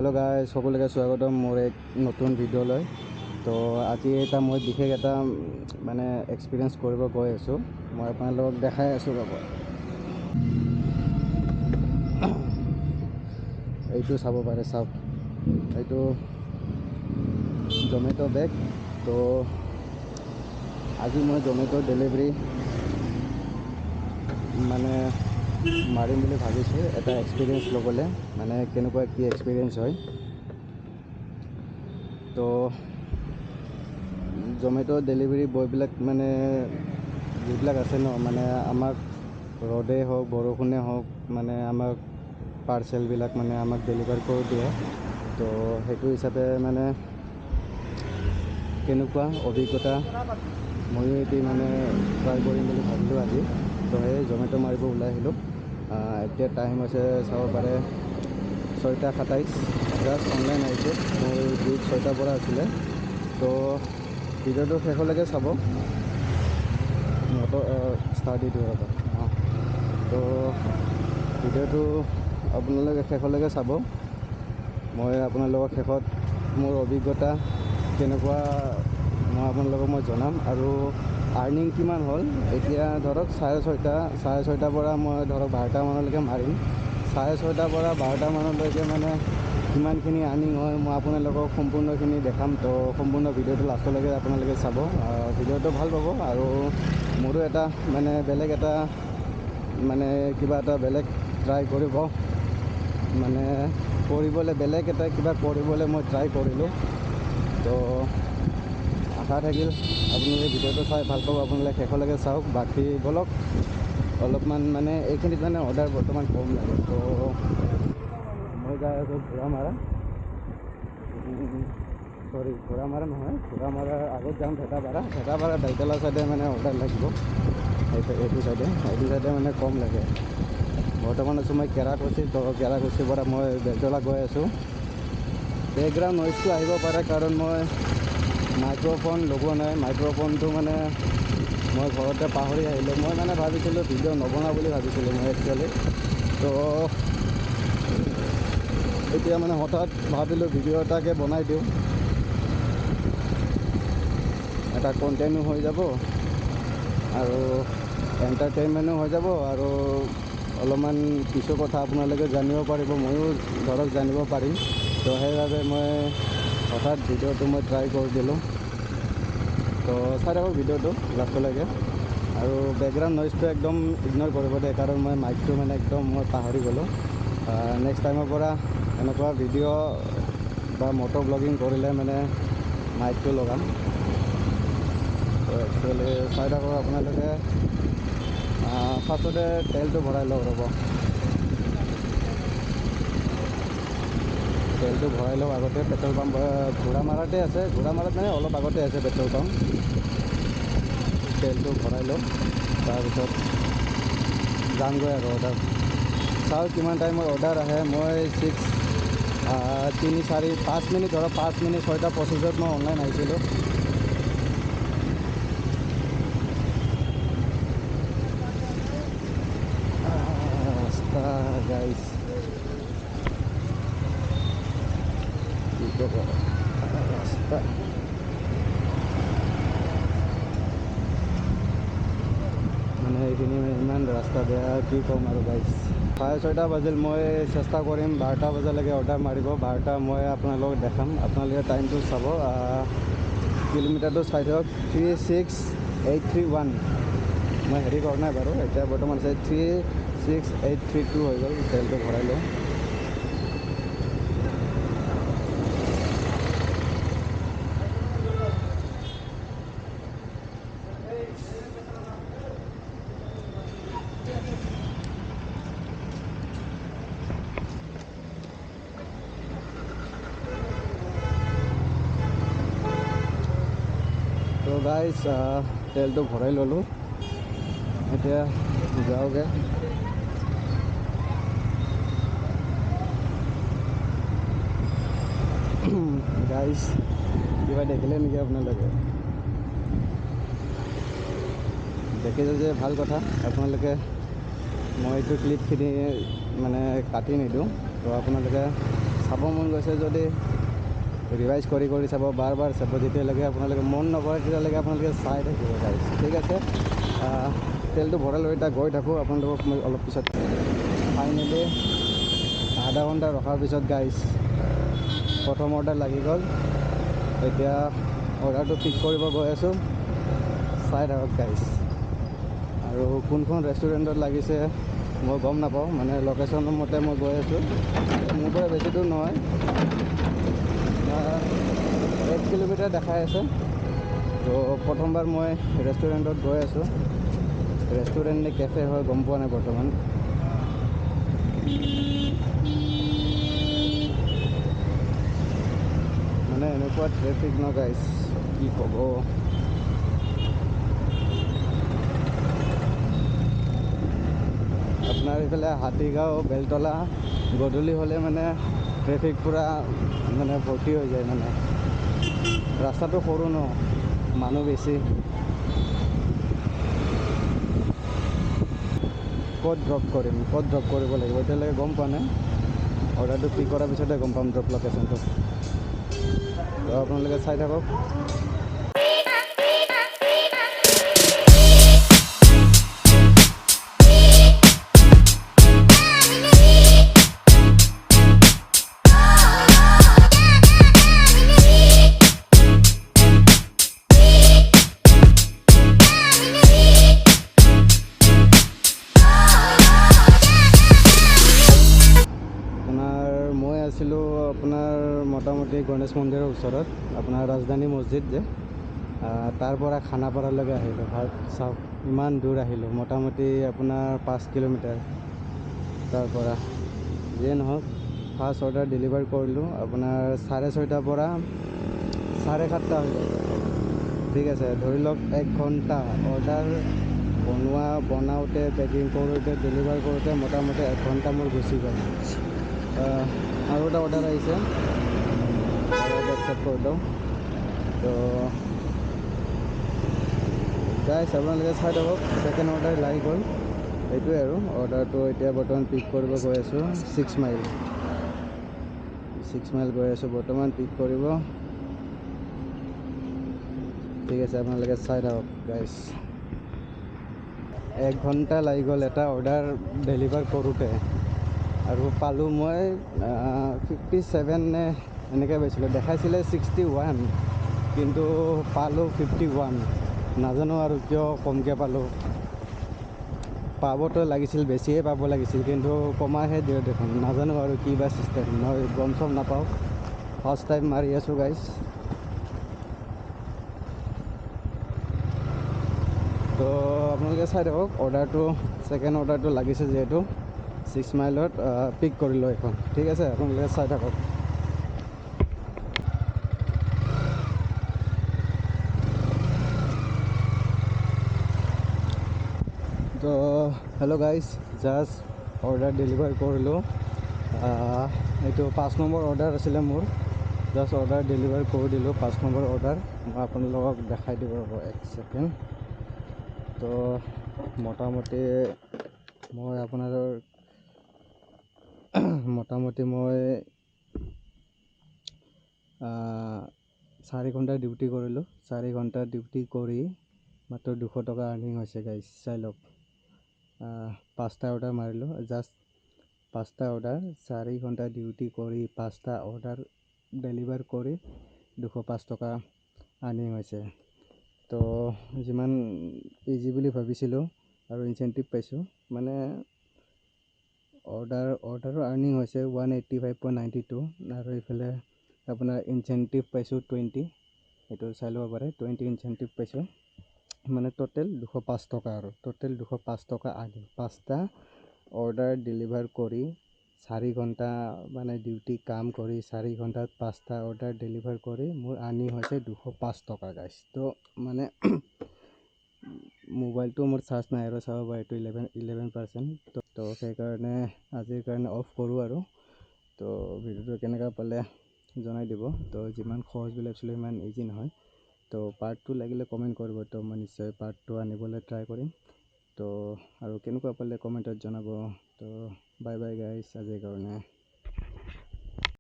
Hello guys সকলকে স্বাগতম মোৰ এক নতুন ভিডিঅ'লৈ। তো আজি এটা মই বিশেষ এটা মানে এক্সপিৰিয়েন্স কৰিব গৈ আছোঁ। মই আপোনালোকক দেখাই আছোঁ ৰ'ব। এইটো চাব পাৰে, চাওক, এইটো জমেটো বেগ। তো আজি মই জমেটো ডেলিভাৰী মানে মাৰিম বুলি ভাবিছোঁ, এটা এক্সপিৰিয়েন্স ল'বলৈ, মানে কেনেকুৱা কি এক্সপিৰিয়েন্স হয়। তো জমেটো ডেলিভাৰী বয়বিলাক মানে যিবিলাক আছে ন, মানে আমাক ৰ'দেই হওক বৰষুণে হওক মানে আমাক পাৰ্চেলবিলাক মানে আমাক ডেলিভাৰ কৰি দিয়ে। তো সেইটো হিচাপে মানে কেনেকুৱা অভিজ্ঞতা ময়ো এটি মানে ট্ৰাই কৰিম বুলি ভাবিলোঁ আজি। তো সেই জমেটো মাৰিব ওলাই আহিলোঁ। এতিয়া টাইম আছে চাব পাৰে 6:27। জাষ্ট অনলাইন আহিছোঁ। মোৰ ডিউটি 6টাৰ পৰা আছিলে। তো ভিডিঅ'টো শেষলৈকে চাব। মটৰ ষ্টাৰ্ট দি দিওঁ ৰ'ব। তো ভিডিঅ'টো আপোনালোকে শেষলৈকে চাব। মই আপোনালোকক শেষত মোৰ অভিজ্ঞতা কেনেকুৱা মই আপোনালোকক মই জনাম, আৰু আৰ্নিং কিমান হ'ল। এতিয়া ধৰক 6:30 পৰা মই ধৰক 12টা মানলৈকে মাৰিম। 6:30 পৰা 12টা মানলৈকে মানে কিমানখিনি আৰ্নিং হয় মই আপোনালোকক সম্পূৰ্ণখিনি দেখাম। তো সম্পূৰ্ণ ভিডিঅ'টো লাষ্টলৈকে আপোনালোকে চাব। ভিডিঅ'টো ভাল পাব, আৰু মোৰো এটা মানে বেলেগ এটা মানে কিবা এটা বেলেগ ট্ৰাই কৰিব, মানে কৰিবলৈ বেলেগ এটা কিবা কৰিবলৈ মই ট্ৰাই কৰিলোঁ। তো আশা থাকিল আপোনালোকে ভিডিঅ'টো চাই ভাল পাব, আপোনালোকে শেষলৈকে চাওক। বাকী বলক অলপমান মানে এইখিনিত মানে অৰ্ডাৰ বৰ্তমান কম লাগে। তো মই যাই আছোঁ ঘোঁৰামাৰা, ঘোঁৰামাৰা নহয়, ঘোঁৰামাৰাৰ আগত যাম ভেটাপাৰা বেলতলা চাইডে মানে অৰ্ডাৰ লাগিব। এইটো চাইডে মানে কম লাগে। বৰ্তমান আছোঁ মই কেৰাকুচি। তো কেৰাকুচিৰ পৰা মই বেলতলা গৈ আছোঁ। বেকগ্ৰাউণ্ড নইজটো আহিব পাৰে কাৰণ মই মাইক্ৰ'ফোন লগোৱা নাই। মাইক্ৰ'ফোনটো মানে মই ঘৰতে পাহৰি আহিলোঁ। মই মানে ভাবিছিলোঁ ভিডিঅ' নবনাওঁ বুলি ভাবিছিলোঁ মই একচুৱেলি। তো এতিয়া মানে হঠাৎ ভাবিলোঁ ভিডিঅ' এটাকে বনাই দিওঁ, এটা কণ্টেণ্টো হৈ যাব আৰু এণ্টাৰটেইনমেণ্টো হৈ যাব, আৰু অলপমান কিছু কথা আপোনালোকে জানিব পাৰিব, ময়ো ধৰক জানিব পাৰিম। তো সেইবাবে মই হঠাৎ ভিডিঅ'টো মই ট্ৰাই কৰি দিলোঁ। তো চাই থাকক ভিডিঅ'টো লাষ্টলৈকে, আৰু বেকগ্ৰাউণ্ড নইজটো একদম ইগন'ৰ কৰিব দেই, কাৰণ মই মাইকটো মানে একদম মই পাহৰি গ'লোঁ। নেক্সট টাইমৰ পৰা এনেকুৱা ভিডিঅ' বা মটৰ ব্লগিং কৰিলে মানে মাইকটো লগাম। তো একচুৱেলি চাই থাকক আপোনালোকে। ফাৰ্ষ্টতে তেলটো ভৰাই লওঁ ৰ'ব। তেলটো ভৰাই লওঁ আগতে। পেট্ৰল পাম্প ঘোঁৰামাৰাতে আছে, ঘোঁৰামাৰাত মানে অলপ আগতে আছে পেট্ৰল পাম্প। তেলটো ভৰাই লওঁ, তাৰপিছত যামগৈ আৰু অৰ্ডাৰ চাওঁ কিমান টাইমৰ অৰ্ডাৰ আহে। মই 5 মিনিট ধৰক, 5 মিনিট 6:25 মই অনলাইন আহিছিলোঁ। গাইজ কি ক'ব, ৰাস্তা মানে এইখিনি ইমান ৰাস্তা বেয়া, কি ক'ম আৰু গাইজ। 6:30 বাজিল। মই চেষ্টা কৰিম 12টা বজালৈকে অৰ্ডাৰ মাৰিব। 12টা মই আপোনালোকক দেখাম। আপোনালোকে টাইমটো চাব। কিলোমিটাৰটো চাই থাকক, 36831। মই হেৰি কৰা নাই বাৰু, এতিয়া বৰ্তমান আছে 36832 হৈ গ'ল। তেলটো ভৰাই লওঁ। তো গাইজ তেলটো ভৰাই ল'লোঁ, এতিয়া যাওঁগৈ। গাইজ কিবা দেখিলে নেকি আপোনালোকে? দেখিছে যে ভাল কথা। আপোনালোকে মই এইটো ক্লিপখিনি মানে কাটি নিদিওঁ, তো আপোনালোকে চাব মন গৈছে যদি ৰিভাইজ কৰি চাব, বাৰ বাৰ চাব, যেতিয়ালৈকে আপোনালোকে মন নকৰে তেতিয়ালৈকে আপোনালোকে চাই থাকিব গাইছ। ঠিক আছে, তেলটো ভৰাই লৈ এতিয়া গৈ থাকোঁ, আপোনালোকক মই অলপ পিছত। ফাইনেলি আধা ঘণ্টা ৰখাৰ পিছত গাইছ প্ৰথম অৰ্ডাৰ লাগি গ'ল। এতিয়া অৰ্ডাৰটো পিক কৰিব গৈ আছোঁ, চাই থাকক গাইছ। আৰু কোনখন ৰেষ্টুৰেণ্টত লাগিছে মই গম নাপাওঁ, মানে লোকেশ্যনৰ মতে মই গৈ আছোঁ। মোৰ পৰা বেছি দূৰ নহয়, 1 কিলোমিটাৰ দেখাই আছে। তো প্ৰথমবাৰ মই ৰেষ্টুৰেণ্টত গৈ আছোঁ। ৰেষ্টুৰেণ্ট নে কেফে হয় গম পোৱা নাই বৰ্তমান। মানে এনেকুৱা ট্ৰেফিক ন গাইছ, কি ক'ব। আপোনাৰ এইফালে হাতীগাঁও, বেলতলা গধূলি হ'লে মানে ট্ৰেফিক পূৰা মানে ভৰ্তি হৈ যায়। মানে ৰাস্তাটো সৰু ন, মানুহ বেছি। ক'ত ড্ৰপ কৰিম, ক'ত ড্ৰপ কৰিব লাগিব এতিয়ালৈকে গম পোৱা নাই। অৰ্ডাৰটো পিক কৰাৰ পিছতে গম পাম ড্ৰপ লোকেশ্যনটো। তো আপোনালোকে চাই থাকক। মই আছিলোঁ আপোনাৰ মোটামুটি গণেশ মন্দিৰৰ ওচৰত, আপোনাৰ ৰাজধানী মছজিদ যে, তাৰ পৰা খানাপাৰালৈকে আহিলোঁ। চাওক ইমান দূৰ আহিলোঁ, মোটামুটি আপোনাৰ 5 কিলোমিটাৰ তাৰ পৰা। যিয়ে নহওক ফাৰ্ষ্ট অৰ্ডাৰ ডেলিভাৰ কৰিলোঁ আপোনাৰ 6:30 পৰা 7:30 হৈ গ'ল। ঠিক আছে, ধৰি লওক 1 ঘণ্টা অৰ্ডাৰ বনাওঁতে, পেকিং কৰোঁতে, ডেলিভাৰ কৰোঁতে মোটামুটি 1 ঘণ্টা মোৰ গুচি গ'ল। আৰু এটা অৰ্ডাৰ আহিছে, একচেপ্ট কৰি দিওঁ। তো গাইছ আপোনালোকে চাই থাকক, ছেকেণ্ড অৰ্ডাৰ লাগি গ'ল। এইটোৱে আৰু অৰ্ডাৰটো এতিয়া বৰ্তমান পিক কৰিব গৈ আছোঁ। 6 মাইল গৈ আছোঁ বৰ্তমান পিক কৰিব। ঠিক আছে, আপোনালোকে চাই থাকক গাইছ। 1 ঘণ্টা লাগি গ'ল এটা অৰ্ডাৰ ডেলিভাৰ কৰোঁতে, আৰু পালোঁ মই 57 নে এনেকৈ পাইছিলোঁ। দেখাইছিলে 61, কিন্তু পালোঁ 51। নাজানো আৰু কিয় কমকৈ পালোঁ। পাবতো লাগিছিল, বেছিয়ে পাব লাগিছিল, কিন্তু কমাইহে দিয়ে দেখোন। নাজানো আৰু কি বা চিষ্টেম, মই গম চম নাপাওঁ। ফাৰ্ষ্ট টাইম মাৰি আছোঁ গাইছ। তো আপোনালোকে চাই থাকক, অৰ্ডাৰটো ছেকেণ্ড অৰ্ডাৰটো লাগিছে যিহেতু 6 মাইলত পিক কৰিলোঁ এখন। ঠিক আছে, আপোনালোকে চাই থাকক। তো hello' guys, just order deliver কৰিলোঁ। এইটো 5 নম্বৰ অৰ্ডাৰ আছিলে মোৰ। জাষ্ট অৰ্ডাৰ ডেলিভাৰ কৰি দিলোঁ, 5 নম্বৰ অৰ্ডাৰ। মই আপোনালোকক দেখাই দিব ৰ'ব 1 ছেকেণ্ড। তো মোটামুটি মই 4 ঘণ্টা ডিউটি কৰিলোঁ। 4 ঘণ্টা ডিউটি কৰি মাত্ৰ 200 টকা আৰ্নিং হৈছে গাইজ, চাই লওক। 5টা অৰ্ডাৰ মাৰিলোঁ, জাষ্ট 5টা অৰ্ডাৰ, 4 ঘণ্টা ডিউটি কৰি 5টা অৰ্ডাৰ ডেলিভাৰ কৰি 205 টকা আৰ্নিং হৈছে। তো যিমান ইজি বুলি ভাবিছিলোঁ আৰু ইনচেণ্টিভ পাইছোঁ, মানে অৰ্ডাৰৰ আৰ্নিং হৈছে 185.92, আৰু এইফালে আপোনাৰ ইনচেণ্টিভ পাইছোঁ 20। এইটো চাই ল'ব পাৰে, 20 ইনচেণ্টিভ পাইছোঁ। মানে টোটেল 205 টকা, আৰু টোটেল 205 টকা আৰ্নিং। 5টা অৰ্ডাৰ ডেলিভাৰ কৰি 4 ঘণ্টা মানে ডিউটি কাম কৰি 4 ঘণ্টাত 5টা অৰ্ডাৰ ডেলিভাৰ কৰি মোৰ আৰ্নিং হৈছে 205 টকা গাইছ। তো মানে মোবাইলটো মোৰ চাৰ্জ নাই আৰু, চাব পাৰে এইটো 11%। তো সেইকাৰণে আজিৰ কাৰণে অফ কৰোঁ আৰু। তো ভিডিঅ'টো কেনেকুৱা পালে জনাই দিব। তো যিমান সহজ বুলি ভাবিছিলোঁ সিমান ইজি নহয়। তো পাৰ্ট 2 লাগিলে কমেণ্ট কৰিব, তো মই নিশ্চয় পাৰ্ট 2 আনিবলৈ ট্ৰাই কৰিম। তো আৰু কেনেকুৱা পালে কমেণ্টত জনাব। তো বাই বাই গাইছ আজিৰ কাৰণে।